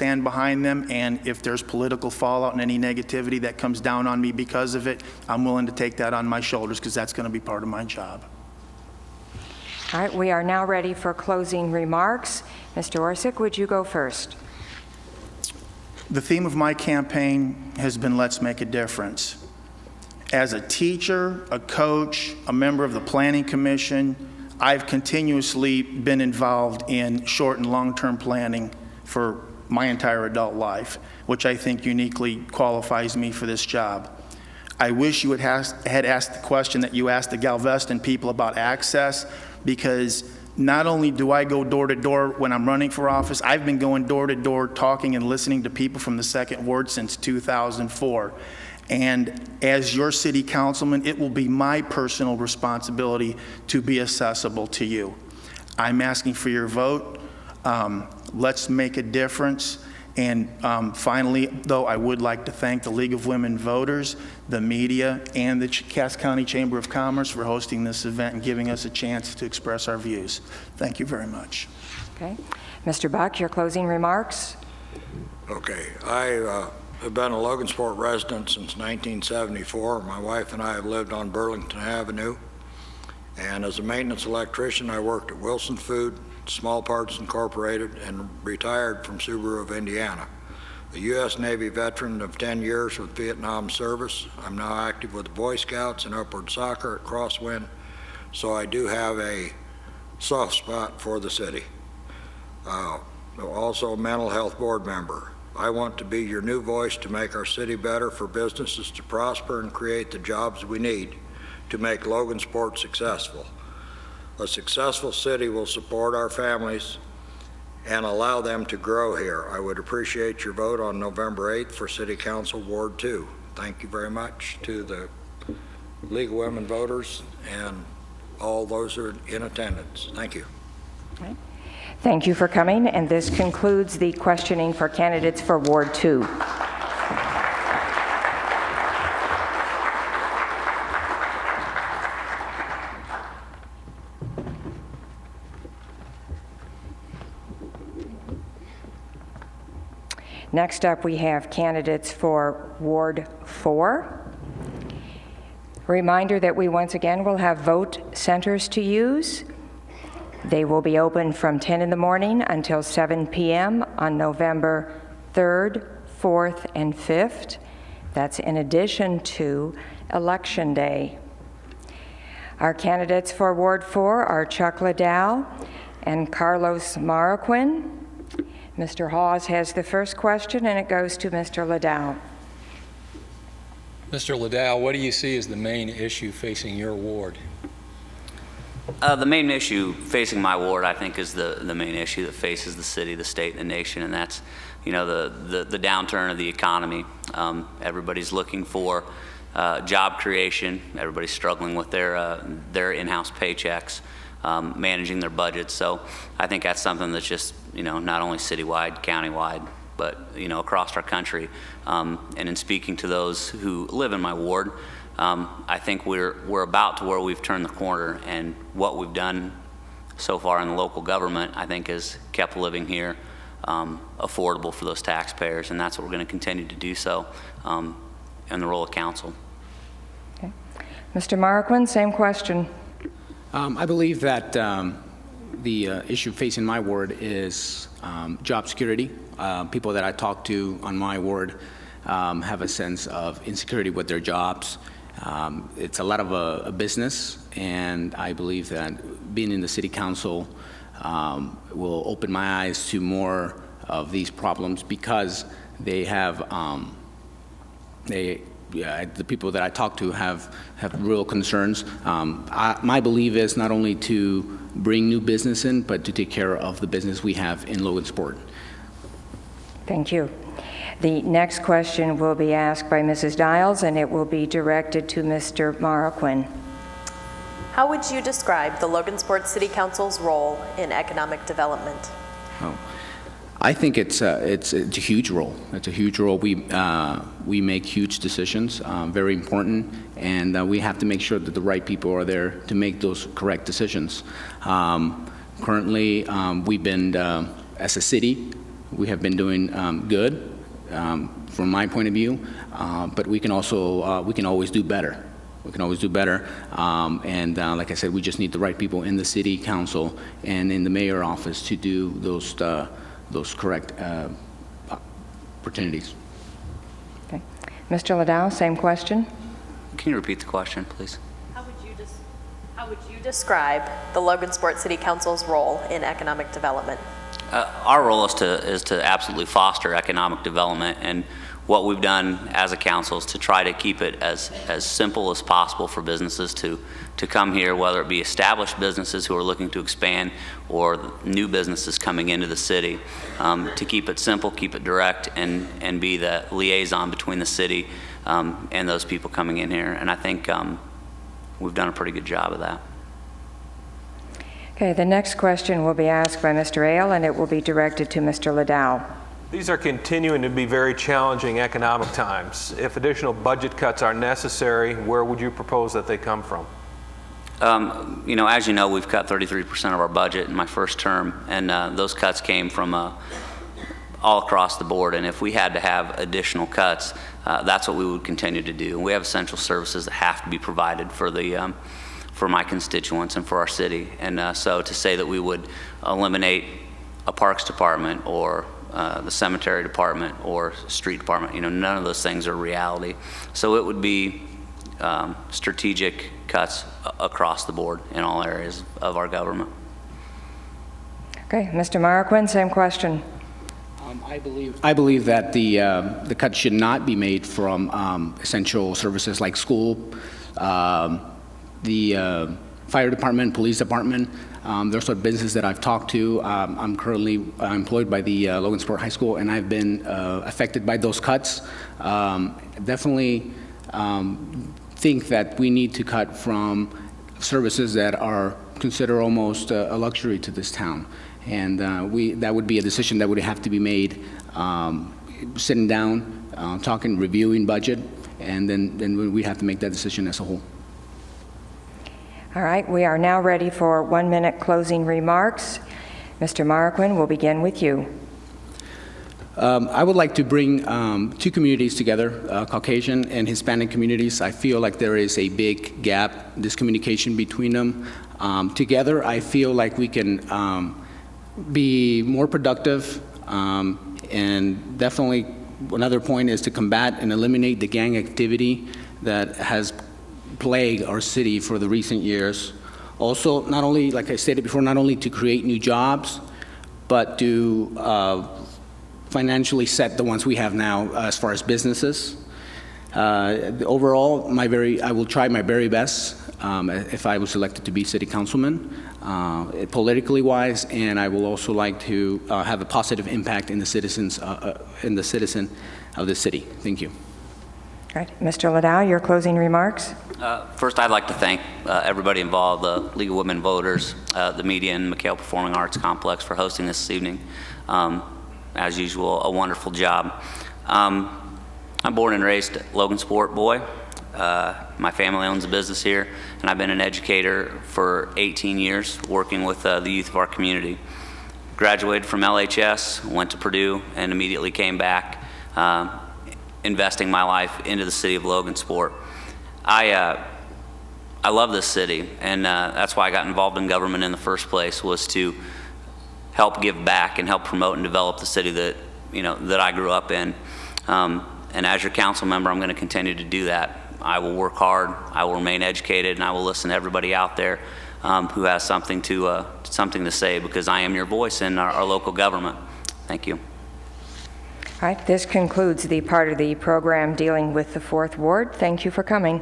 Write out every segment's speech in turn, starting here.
stand behind them, and if there's political fallout and any negativity that comes down on me because of it, I'm willing to take that on my shoulders because that's going to be part of my job. All right, we are now ready for closing remarks. Mr. Orsic, would you go first? The theme of my campaign has been Let's Make a Difference. As a teacher, a coach, a member of the Planning Commission, I've continuously been involved in short and long-term planning for my entire adult life, which I think uniquely qualifies me for this job. I wish you had asked the question that you asked the Galveston people about access, because not only do I go door to door when I'm running for office, I've been going door to door talking and listening to people from the Second Ward since 2004. And as your city councilman, it will be my personal responsibility to be accessible to you. I'm asking for your vote. Let's make a difference. And finally, though, I would like to thank the League of Women Voters, the media, and the Cass County Chamber of Commerce for hosting this event and giving us a chance to express our views. Thank you very much. Okay. Mr. Buck, your closing remarks. Okay. I have been a Logansport resident since 1974. My wife and I have lived on Burlington Avenue. And as a maintenance electrician, I worked at Wilson Food, Small Parts Incorporated, and retired from Subaru of Indiana. A U.S. Navy veteran of 10 years with Vietnam service. I'm now active with the Boy Scouts and Upward Soccer at Crosswind, so I do have a soft spot for the city. Also a mental health board member. I want to be your new voice to make our city better, for businesses to prosper and create the jobs we need to make Logansport successful. A successful city will support our families and allow them to grow here. I would appreciate your vote on November 8th for City Council Ward 2. Thank you very much to the League of Women Voters and all those who are in attendance. Thank you. Okay. Thank you for coming, and this concludes the questioning for candidates for Ward 2. Next up, we have candidates for Ward 4. Reminder that we once again will have vote centers to use. They will be open from 10 in the morning until 7 p.m. on November 3rd, 4th, and 5th. That's in addition to Election Day. Our candidates for Ward 4 are Chuck Liddell and Carlos Marroquin. Mr. Hawes has the first question, and it goes to Mr. Liddell. Mr. Liddell, what do you see as the main issue facing your ward? The main issue facing my ward, I think, is the main issue that faces the city, the state, and the nation, and that's, the downturn of the economy. Everybody's looking for job creation. Everybody's struggling with their in-house paychecks, managing their budgets. So I think that's something that's just, not only citywide, countywide, but across our country. And in speaking to those who live in my ward, I think we're about to where we've turned the corner, and what we've done so far in the local government, I think, has kept living here affordable for those taxpayers, and that's what we're going to continue to do so in the role of council. Okay. Mr. Marroquin, same question. I believe that the issue facing my ward is job security. People that I talk to on my ward have a sense of insecurity with their jobs. It's a lot of a business, and I believe that being in the city council will open my eyes to more of these problems, because they have the people that I talk to have real concerns. My belief is not only to bring new business in, but to take care of the business we have in Logansport. Thank you. The next question will be asked by Mrs. Dials, and it will be directed to Mr. Marroquin. How would you describe the Logansport City Council's role in economic development? I think it's a huge role. It's a huge role. We make huge decisions, very important, and we have to make sure that the right people are there to make those correct decisions. Currently, we've been, as a city, we have been doing good from my point of view, but we can always do better. We can always do better. Like I said, we just need the right people in the city council and in the mayor office to do those correct opportunities. Okay. Mr. Liddell, same question. Can you repeat the question, please? How would you describe the Logansport City Council's role in economic development? Our role is to absolutely foster economic development, and what we've done as a council is to try to keep it as simple as possible for businesses to come here, whether it be established businesses who are looking to expand or new businesses coming into the city, to keep it simple, keep it direct, and be the liaison between the city and those people coming in here. And I think we've done a pretty good job of that. Okay, the next question will be asked by Mr. Ale, and it will be directed to Mr. Liddell. These are continuing to be very challenging economic times. If additional budget cuts are necessary, where would you propose that they come from? As you know, we've cut 33% of our budget in my first term, and those cuts came from all across the board. And if we had to have additional cuts, that's what we would continue to do. We have essential services that have to be provided for my constituents and for our city. And so to say that we would eliminate a parks department or the cemetery department or street department, none of those things are reality. So it would be strategic cuts across the board in all areas of our government. Okay, Mr. Marroquin, same question. I believe that the cut should not be made from essential services like school, the fire department, police department. Those are businesses that I've talked to. I'm currently employed by the Logansport High School, and I've been affected by those cuts. Definitely think that we need to cut from services that are considered almost a luxury to this town. And that would be a decision that would have to be made sitting down, talking, reviewing budget, and then we have to make that decision as a whole. All right, we are now ready for 1-minute closing remarks. Mr. Marroquin, we'll begin with you. I would like to bring two communities together, Caucasian and Hispanic communities. I feel like there is a big gap, miscommunication between them. Together, I feel like we can be more productive, and definitely another point is to combat and eliminate the gang activity that has plagued our city for the recent years. Also, not only, like I stated before, not only to create new jobs, but to financially set the ones we have now as far as businesses. Overall, I will try my very best if I was elected to be city councilman, politically wise, and I will also like to have a positive impact in the citizen of the city. Thank you. All right, Mr. Liddell, your closing remarks. First, I'd like to thank everybody involved, the League of Women Voters, the media, and McHale Performing Arts Complex for hosting this evening. As usual, a wonderful job. I'm born and raised Logansport boy. My family owns a business here, and I've been an educator for 18 years, working with the youth of our community. Graduated from LHS, went to Purdue, and immediately came back, investing my life into the city of Logansport. I love this city, and that's why I got involved in government in the first place, was to help give back and help promote and develop the city that I grew up in. And as your council member, I'm going to continue to do that. I will work hard, I will remain educated, and I will listen to everybody out there who has something to say, because I am your voice in our local government. Thank you. All right, this concludes the part of the program dealing with the Fourth Ward. Thank you for coming.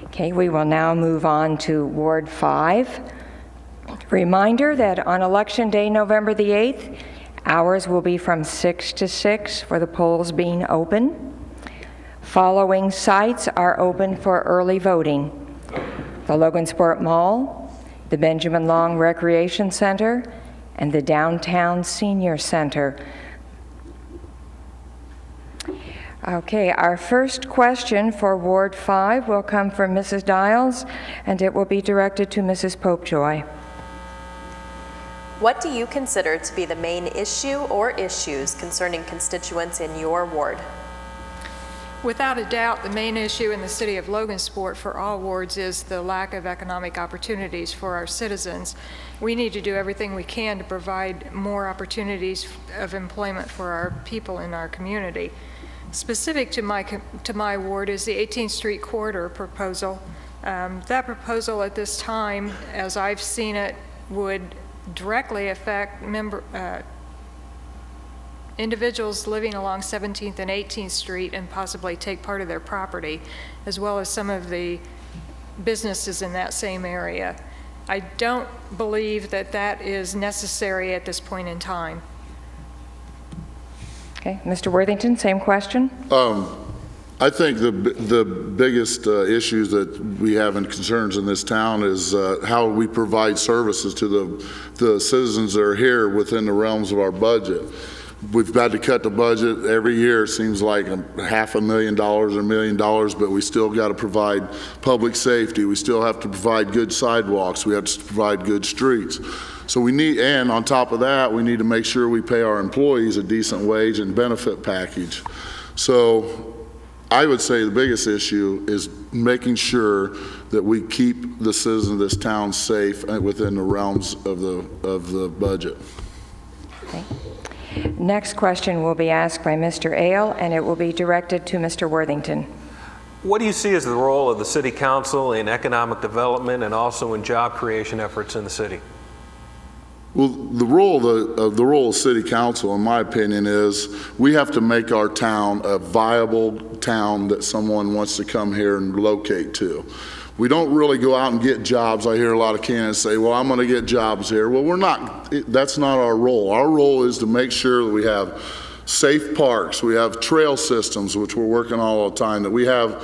Okay, we will now move on to Ward 5. Reminder that on Election Day, November the 8th, hours will be from 6 to 6 for the polls being open. Following sites are open for early voting: the Logansport Mall, the Benjamin Long Recreation Center, and the Downtown Senior Center. Okay, our first question for Ward 5 will come from Mrs. Dials, and it will be directed to Mrs. Popejoy. What do you consider to be the main issue or issues concerning constituents in your ward? Without a doubt, the main issue in the city of Logansport for all wards is the lack of economic opportunities for our citizens. We need to do everything we can to provide more opportunities of employment for our people in our community. Specific to my ward is the 18th Street corridor proposal. That proposal at this time, as I've seen it, would directly affect individuals living along 17th and 18th Street and possibly take part of their property, as well as some of the businesses in that same area. I don't believe that that is necessary at this point in time. Okay, Mr. Worthington, same question. I think the biggest issues that we have and concerns in this town is how we provide services to the citizens that are here within the realms of our budget. We've had to cut the budget every year. It seems like $500,000 or $1 million, but we still got to provide public safety. We still have to provide good sidewalks. We have to provide good streets. So we need, and on top of that, we need to make sure we pay our employees a decent wage and benefit package. So I would say the biggest issue is making sure that we keep the citizens of this town safe within the realms of the budget. Okay. Next question will be asked by Mr. Ale, and it will be directed to Mr. Worthington. What do you see as the role of the city council in economic development and also in job creation efforts in the city? Well, the role of city council, in my opinion, is we have to make our town a viable town that someone wants to come here and locate to. We don't really go out and get jobs. I hear a lot of candidates say, well, I'm going to get jobs here. Well, we're not. That's not our role. Our role is to make sure that we have safe parks, we have trail systems, which we're working on all the time, that we have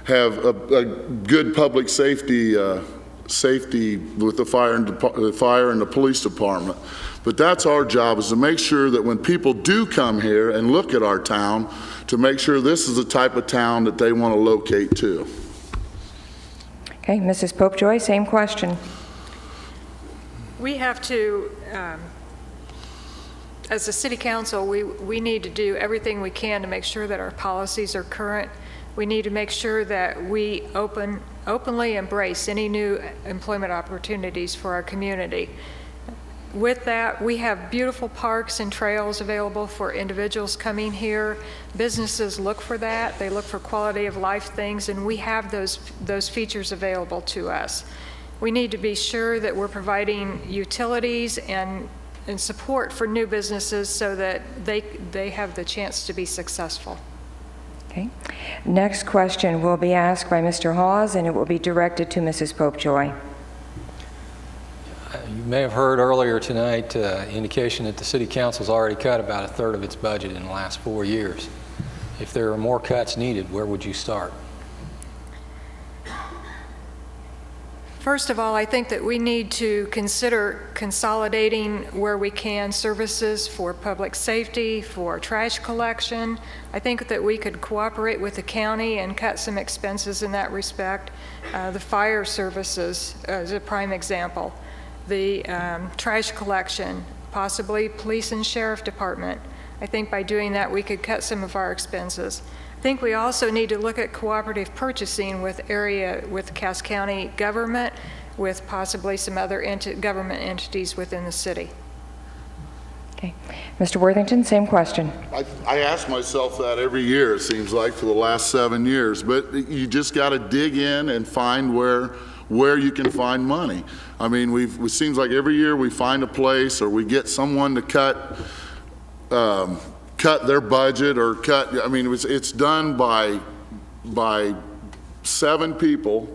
a good public safety with the fire and the police department. But that's our job, is to make sure that when people do come here and look at our town, to make sure this is the type of town that they want to locate to. Okay, Mrs. Popejoy, same question. We have to, as a city council, we need to do everything we can to make sure that our policies are current. We need to make sure that we openly embrace any new employment opportunities for our community. With that, we have beautiful parks and trails available for individuals coming here. Businesses look for that. They look for quality of life things, and we have those features available to us. We need to be sure that we're providing utilities and support for new businesses so that they have the chance to be successful. Okay. Next question will be asked by Mr. Hawes, and it will be directed to Mrs. Popejoy. You may have heard earlier tonight indication that the City Council's already cut about a third of its budget in the last 4 years. If there are more cuts needed, where would you start? First of all, I think that we need to consider consolidating where we can services for public safety, for trash collection. I think that we could cooperate with the county and cut some expenses in that respect. The fire services is a prime example. The trash collection, possibly police and sheriff department. I think by doing that we could cut some of our expenses. I think we also need to look at cooperative purchasing with Cass County government, with possibly some other government entities within the city. Okay. Mr. Worthington, same question. I ask myself that every year, it seems like, for the last 7 years, but you just got to dig in and find where you can find money. I mean, it seems like every year we find a place, or we get someone to cut their budget, or I mean, it's done by 7 people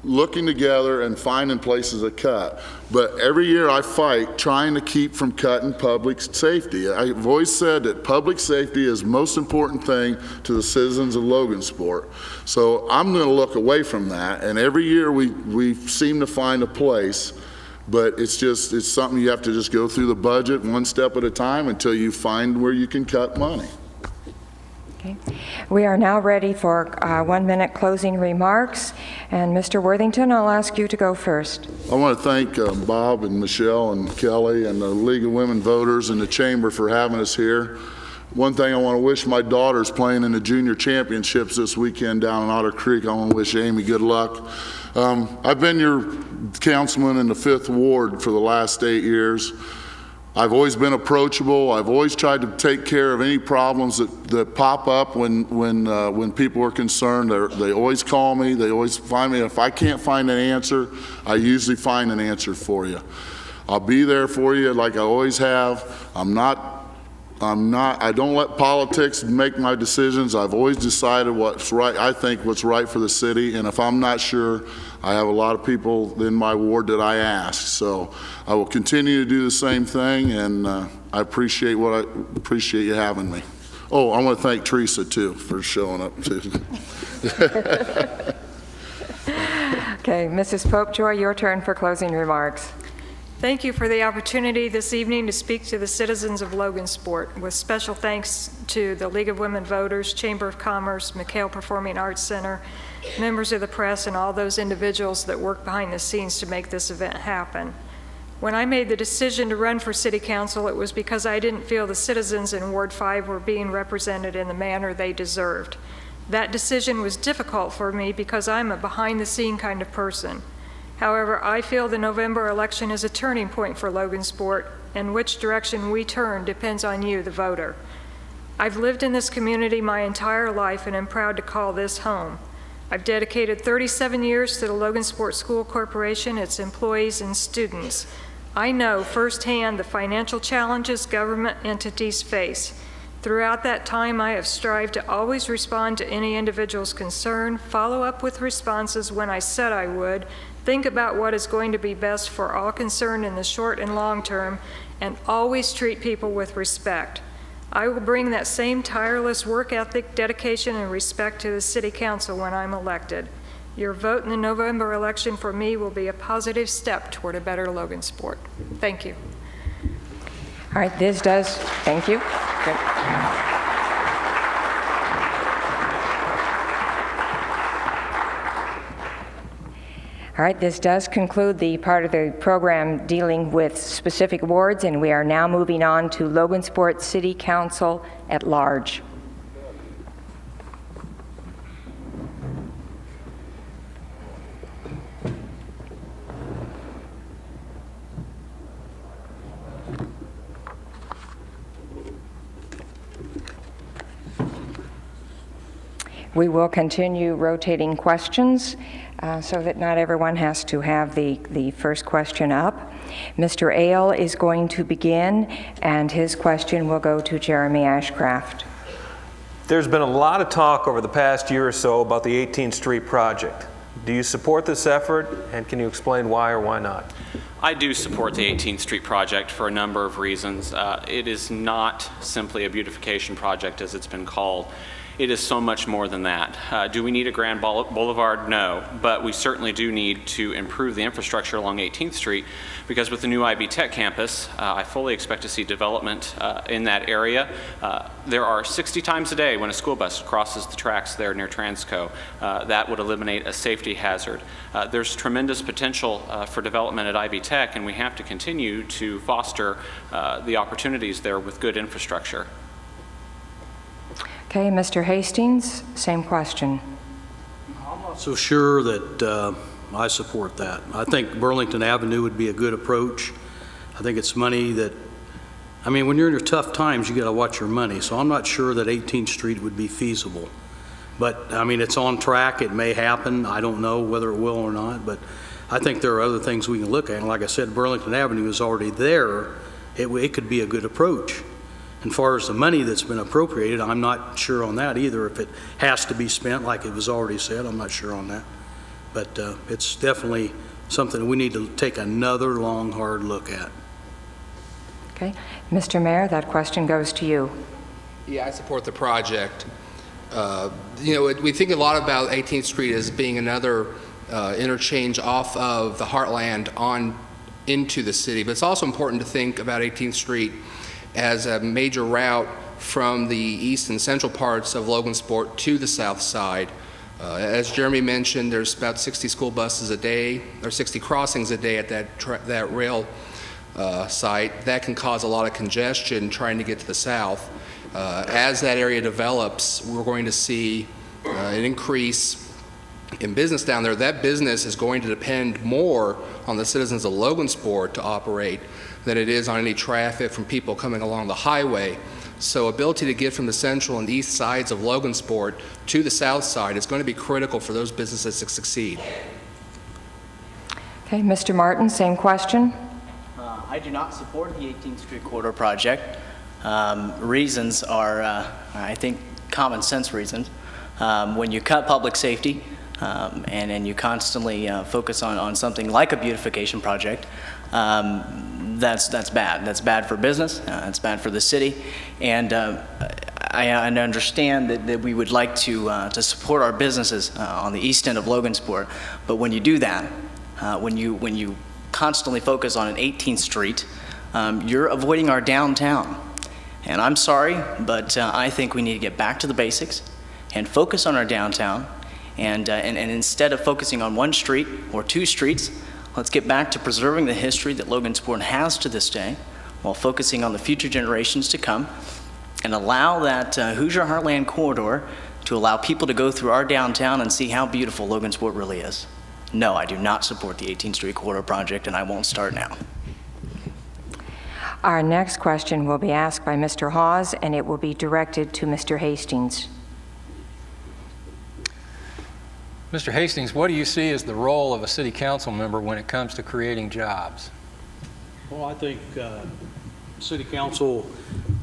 looking together and finding places to cut. But every year I fight trying to keep from cutting public safety. I've always said that public safety is the most important thing to the citizens of Logansport. So I'm going to look away from that, and every year we seem to find a place. But it's something you have to just go through the budget one step at a time until you find where you can cut money. Okay. We are now ready for 1-minute closing remarks. And Mr. Worthington, I'll ask you to go first. I want to thank Bob and Michelle and Kelly and the League of Women Voters and the Chamber for having us here. One thing I want to wish my daughter's playing in the junior championships this weekend down in Otter Creek. I want to wish Amy good luck. I've been your councilman in the 5th Ward for the last 8 years. I've always been approachable. I've always tried to take care of any problems that pop up when people are concerned. They always call me. They always find me. If I can't find an answer, I usually find an answer for you. I'll be there for you like I always have. I don't let politics make my decisions. I've always decided what's right. I think what's right for the city. And if I'm not sure, I have a lot of people in my ward that I ask. So I will continue to do the same thing, and I appreciate you having me. Oh, I want to thank Teresa too for showing up too. Okay, Mrs. Popejoy, your turn for closing remarks. Thank you for the opportunity this evening to speak to the citizens of Logansport, with special thanks to the League of Women Voters, Chamber of Commerce, McHale Performing Arts Center, members of the press, and all those individuals that work behind the scenes to make this event happen. When I made the decision to run for City Council, it was because I didn't feel the citizens in Ward 5 were being represented in the manner they deserved. That decision was difficult for me because I'm a behind-the-scene kind of person. However, I feel the November election is a turning point for Logansport, and which direction we turn depends on you, the voter. I've lived in this community my entire life and am proud to call this home. I've dedicated 37 years to the Logansport School Corporation, its employees, and students. I know firsthand the financial challenges government entities face. Throughout that time, I have strived to always respond to any individual's concern, follow up with responses when I said I would, think about what is going to be best for all concerned in the short and long term, and always treat people with respect. I will bring that same tireless work ethic, dedication, and respect to the City Council when I'm elected. Your vote in the November election for me will be a positive step toward a better Logansport. Thank you. All right, thank you. Good. All right, this does conclude the part of the program dealing with specific wards, and we are now moving on to Logansport City Council at large. We will continue rotating questions so that not everyone has to have the first question up. Mr. Ale is going to begin, and his question will go to Jeremy Ashcraft. There's been a lot of talk over the past year or so about the 18th Street project. Do you support this effort, and can you explain why or why not? I do support the 18th Street project for a number of reasons. It is not simply a beautification project as it's been called. It is so much more than that. Do we need a Grand Boulevard? No, but we certainly do need to improve the infrastructure along 18th Street, because with the new IB Tech campus, I fully expect to see development in that area. There are 60 times a day when a school bus crosses the tracks there near Transco. That would eliminate a safety hazard. There's tremendous potential for development at IB Tech, and we have to continue to foster the opportunities there with good infrastructure. Okay, Mr. Hastings, same question. I'm not so sure that I support that. I think Burlington Avenue would be a good approach. I think it's money that, I mean, when you're in your tough times, you got to watch your money. So I'm not sure that 18th Street would be feasible. But, I mean, it's on track. It may happen. I don't know whether it will or not. But I think there are other things we can look at. And like I said, Burlington Avenue is already there. It could be a good approach. As far as the money that's been appropriated, I'm not sure on that either. If it has to be spent, like it was already said, I'm not sure on that. But it's definitely something we need to take another long, hard look at. Okay. Mr. Mayor, that question goes to you. Yeah, I support the project. You know, we think a lot about 18th Street as being another interchange off of the Heartland on into the city, but it's also important to think about 18th Street as a major route from the east and central parts of Logansport to the south side. As Jeremy mentioned, there's about 60 school buses a day, or 60 crossings a day at that rail site. That can cause a lot of congestion trying to get to the south. As that area develops, we're going to see an increase in business down there. That business is going to depend more on the citizens of Logansport to operate than it is on any traffic from people coming along the highway. So ability to get from the central and east sides of Logansport to the south side is going to be critical for those businesses to succeed. Okay, Mr. Martin, same question. I do not support the 18th Street Corridor project. Reasons are, I think, common sense reasons. When you cut public safety and you constantly focus on something like a beautification project, that's bad. That's bad for business. It's bad for the city. And I understand that we would like to support our businesses on the east end of Logansport. But when you do that, when you constantly focus on an 18th Street, you're avoiding our downtown. And I'm sorry, but I think we need to get back to the basics and focus on our downtown. And instead of focusing on one street or two streets, let's get back to preserving the history that Logansport has to this day while focusing on the future generations to come, and allow that Hoosier Heartland Corridor to allow people to go through our downtown and see how beautiful Logansport really is. No, I do not support the 18th Street Corridor project, and I won't start now. Our next question will be asked by Mr. Hawes, and it will be directed to Mr. Hastings. Mr. Hastings, what do you see as the role of a city council member when it comes to creating jobs? Well, I think city council,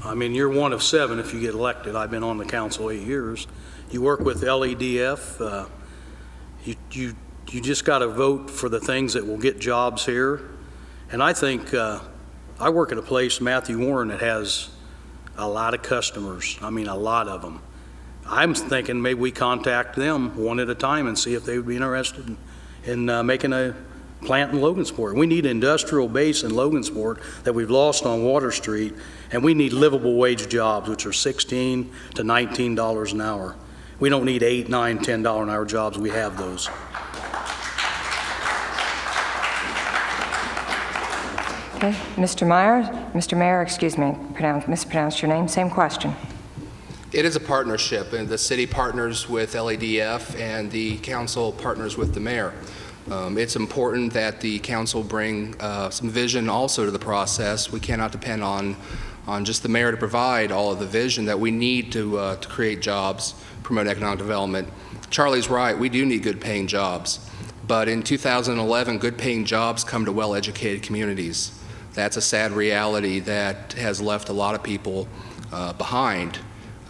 I mean, you're one of 7 if you get elected. I've been on the council 8 years. You work with LEDF. You just got to vote for the things that will get jobs here. And I think I work at a place, Matthew Warren, that has a lot of customers. I mean, a lot of them. I'm thinking maybe we contact them one at a time and see if they would be interested in making a plant in Logansport. We need an industrial base in Logansport that we've lost on Water Street, and we need livable wage jobs, which are $16 to $19 an hour. We don't need $8, $9, $10 an hour jobs. We have those. Okay, Mr. Mayor, excuse me, mispronounced your name. Same question. It is a partnership, and the city partners with LADF and the council partners with the mayor. It's important that the council bring some vision also to the process. We cannot depend on just the mayor to provide all of the vision that we need to create jobs, promote economic development. Charlie's right, we do need good paying jobs. But in 2011, good paying jobs come to well-educated communities. That's a sad reality that has left a lot of people behind.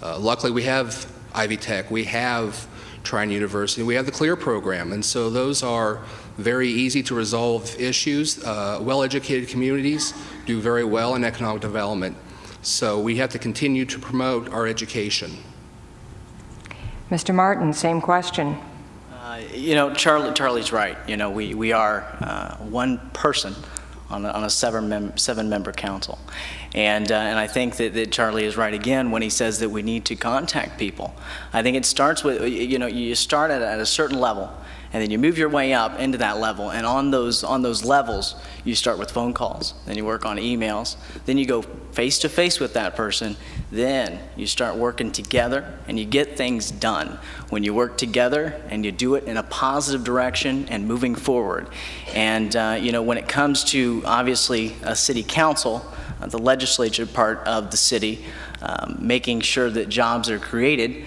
Luckily, we have Ivy Tech, we have Trine University, we have the CLEAR program, and so those are very easy to resolve issues. Well-educated communities do very well in economic development, so we have to continue to promote our education. Mr. Martin, same question. You know, Charlie's right. You know, we are one person on a seven-member council. And I think that Charlie is right again when he says that we need to contact people. I think it starts with, you know, you start at a certain level, and then you move your way up into that level. And on those levels, you start with phone calls, then you work on emails, then you go face-to-face with that person, then you start working together, and you get things done. When you work together and you do it in a positive direction and moving forward. And, you know, when it comes to, obviously, a city council, the legislature part of the city, making sure that jobs are created,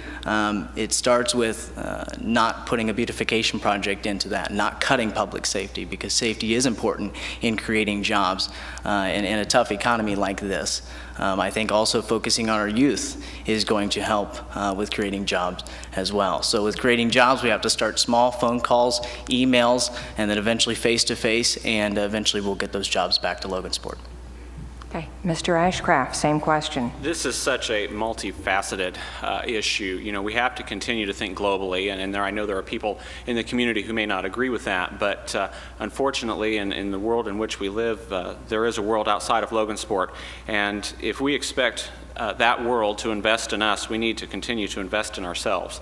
it starts with not putting a beautification project into that, not cutting public safety, because safety is important in creating jobs in a tough economy like this. I think also focusing on our youth is going to help with creating jobs as well. So with creating jobs, we have to start small, phone calls, emails, and then eventually face-to-face, and eventually we'll get those jobs back to Logansport. Okay, Mr. Ashcraft, same question. This is such a multifaceted issue. You know, we have to continue to think globally, and I know there are people in the community who may not agree with that, but unfortunately, in the world in which we live, there is a world outside of Logansport, and if we expect that world to invest in us, we need to continue to invest in ourselves.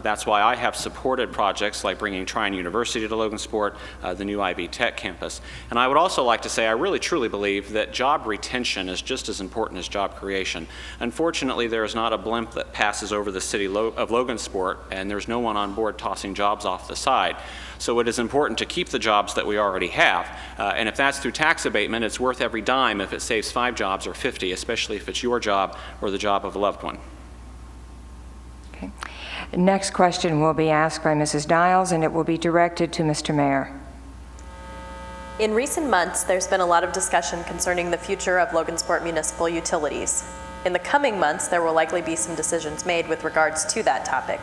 That's why I have supported projects like bringing Tryon University to Logansport, the new Ivy Tech campus. And I would also like to say I really truly believe that job retention is just as important as job creation. Unfortunately, there is not a blimp that passes over the city of Logansport, and there's no one on board tossing jobs off the side. So it is important to keep the jobs that we already have. And if that's through tax abatement, it's worth every dime if it saves 5 jobs or 50, especially if it's your job or the job of a loved one. Okay. Next question will be asked by Mrs. Dials, and it will be directed to Mr. Mayor. In recent months, there's been a lot of discussion concerning the future of Logansport municipal utilities. In the coming months, there will likely be some decisions made with regards to that topic.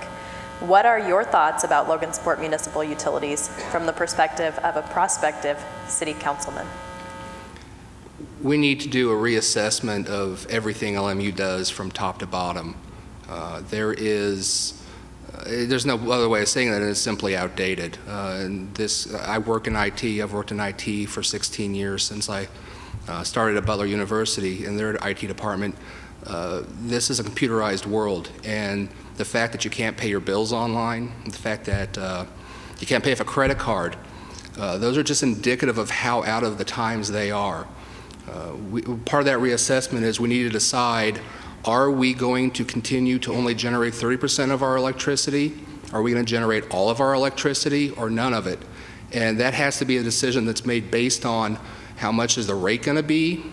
What are your thoughts about Logansport municipal utilities from the perspective of a prospective city councilman? We need to do a reassessment of everything LMU does from top to bottom. There's no other way of saying that, it's simply outdated. I work in IT. I've worked in IT for 16 years since I started at Butler University in their IT department. This is a computerized world, and the fact that you can't pay your bills online, the fact that you can't pay with a credit card, those are just indicative of how out of the times they are. Part of that reassessment is we need to decide, are we going to continue to only generate 30% of our electricity? Are we going to generate all of our electricity or none of it? And that has to be a decision that's made based on how much is the rate going to be,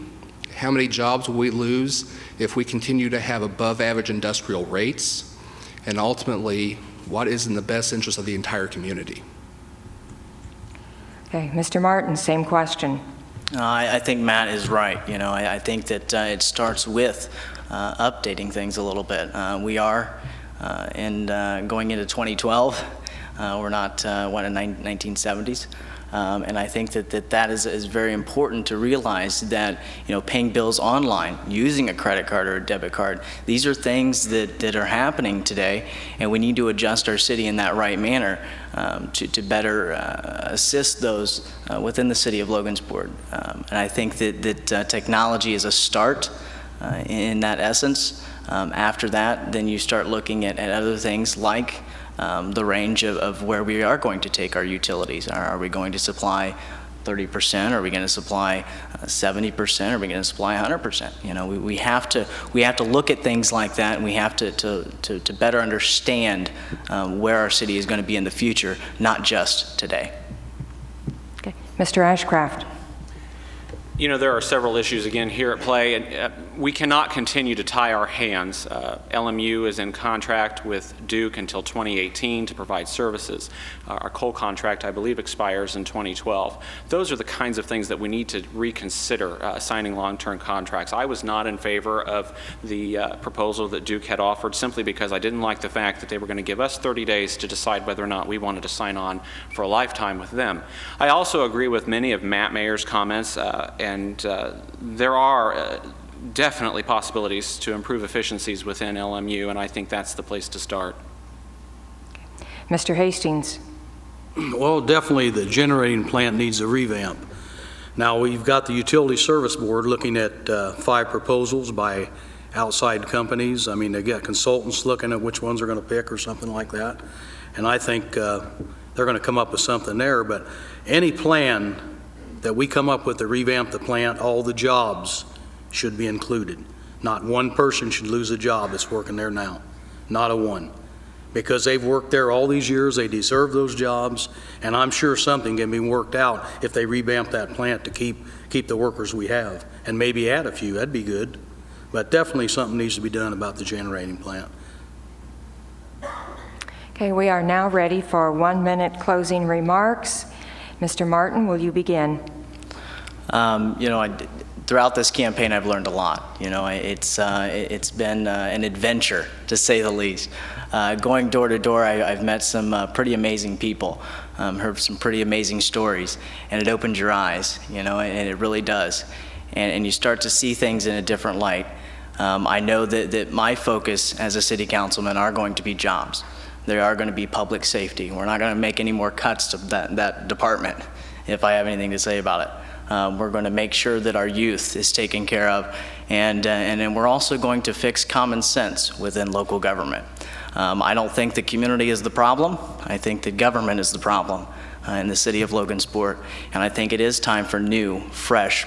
how many jobs will we lose if we continue to have above average industrial rates, and ultimately, what is in the best interest of the entire community. Okay, Mr. Martin, same question. I think Matt is right. You know, I think that it starts with updating things a little bit. We are going into 2012. We're not, in 1970s. And I think that is very important to realize that, you know, paying bills online, using a credit card or a debit card, these are things that are happening today, and we need to adjust our city in that right manner to better assist those within the city of Logansport. And I think that technology is a start in that essence. After that, then you start looking at other things like the range of where we are going to take our utilities. Are we going to supply 30%? Are we going to supply 70%? Are we going to supply 100%? You know, we have to look at things like that, and we have to better understand where our city is going to be in the future, not just today. Okay, Mr. Ashcraft. You know, there are several issues again here at play, and we cannot continue to tie our hands. LMU is in contract with Duke until 2018 to provide services. Our coal contract, I believe, expires in 2012. Those are the kinds of things that we need to reconsider signing long-term contracts. I was not in favor of the proposal that Duke had offered simply because I didn't like the fact that they were going to give us 30 days to decide whether or not we wanted to sign on for a lifetime with them. I also agree with many of Matt Mayer's comments, and there are definitely possibilities to improve efficiencies within LMU, and I think that's the place to start. Mr. Hastings. Well, definitely the generating plant needs a revamp. Now, we've got the Utility Service Board looking at 5 proposals by outside companies. I mean, they got consultants looking at which ones they're going to pick or something like that. And I think they're going to come up with something there. But any plan that we come up with to revamp the plant, all the jobs should be included. Not one person should lose a job that's working there now. Not a one. Because they've worked there all these years, they deserve those jobs, and I'm sure something can be worked out if they revamp that plant to keep the workers we have, and maybe add a few. That'd be good. But definitely something needs to be done about the generating plant. Okay, we are now ready for 1-minute closing remarks. Mr. Martin, will you begin? You know, throughout this campaign, I've learned a lot. You know, it's been an adventure, to say the least. Going door to door, I've met some pretty amazing people, heard some pretty amazing stories, and it opens your eyes, you know, and it really does. and you start to see things in a different light, I know that my focus as a city councilman are going to be jobs. There are going to be public safety. We're not going to make any more cuts to that department, if I have anything to say about it. We're going to make sure that our youth is taken care of, and then we're also going to fix common sense within local government. I don't think the community is the problem. I think the government is the problem in the city of Logansport, and I think it is time for new, fresh